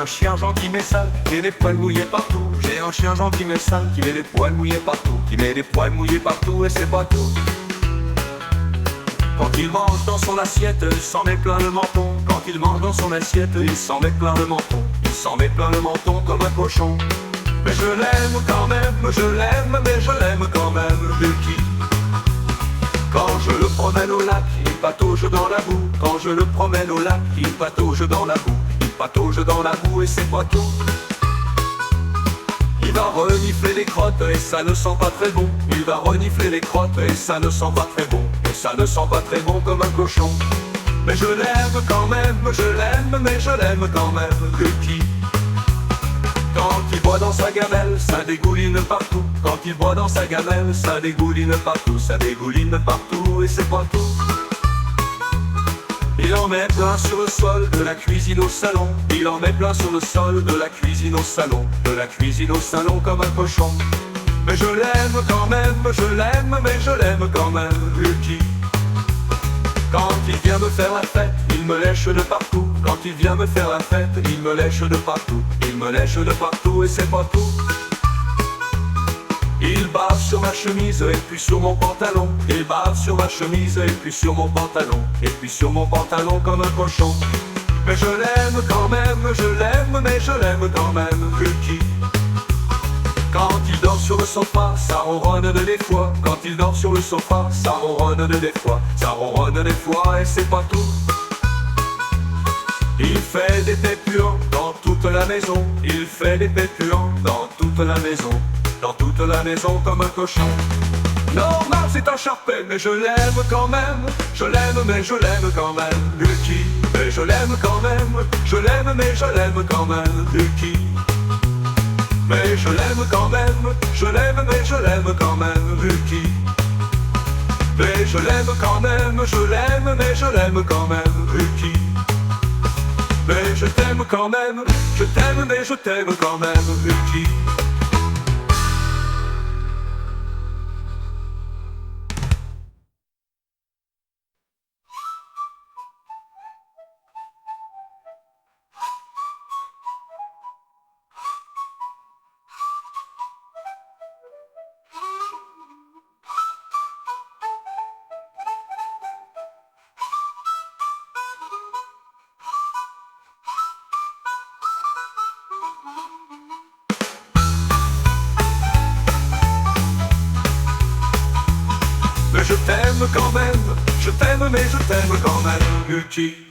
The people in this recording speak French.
un chien gentil mais sale, qui met les poils mouillés partout. J'ai un chien gentil mais sale, qui met les poils mouillés partout. Qui met les poils mouillés partout et c'est pas tout. Quand il mange dans son assiette, il s'en met plein le menton. Quand il mange dans son assiette, il s'en met plein le menton. Il s'en met plein le menton comme un cochon. Mais je l'aime quand même, je l'aime, mais je l'aime quand même, Lucky. Quand je le promène au lac, il patauge dans la boue. Quand je le promène au lac, il patauge dans la boue. Il patauge dans la boue et c'est pas tout. Il va renifler les crottes et ça ne sent pas très bon. Il va renifler les crottes et ça ne sent pas très bon. Et ça ne sent pas très bon comme un cochon. Mais je l'aime quand même, je l'aime, mais je l'aime quand même, Lucky. Quand il boit dans sa gamelle, ça dégouline partout. Quand il boit dans sa gamelle, ça dégouline partout. Ça dégouline partout et c'est pas tout. Il en met plein sur le sol, de la cuisine au salon. Il en met plein sur le sol, de la cuisine au salon. De la cuisine au salon comme un cochon. Mais je l'aime quand même, je l'aime, mais je l'aime quand même, Lucky. Quand il vient me faire la fête, il me lèche de partout. Quand il vient me faire la fête, il me lèche de partout. Il me lèche de partout et c'est pas tout. Il bave sur ma chemise et puis sur mon pantalon. Il bave sur ma chemise et puis sur mon pantalon. Et puis sur mon pantalon comme un cochon. Mais je l'aime quand même, je l'aime, mais je l'aime quand même, Lucky. Quand il dort sur le sofa, ça ronronne des fois. Quand il dort sur le sofa, ça ronronne des fois. Ça ronronne des fois et c'est pas tout. Il fait des pépuants dans toute la maison. Il fait des pépuants dans toute la maison. Dans toute la maison comme un cochon. Normal c'est un charpet mais je l'aime quand même. Je l'aime mais je l'aime quand même, Lucky. Mais je l'aime quand même. Je l'aime mais je l'aime quand même, Lucky. Mais je l'aime quand même, je l'aime, mais je l'aime quand même, Lucky. Mais je l'aime quand même, je l'aime, mais je l'aime quand même, Lucky. Mais je t'aime quand même, je t'aime, mais je t'aime quand même, Lucky. Je t'aime quand même, je t'aime mais je t'aime quand même, Lucky.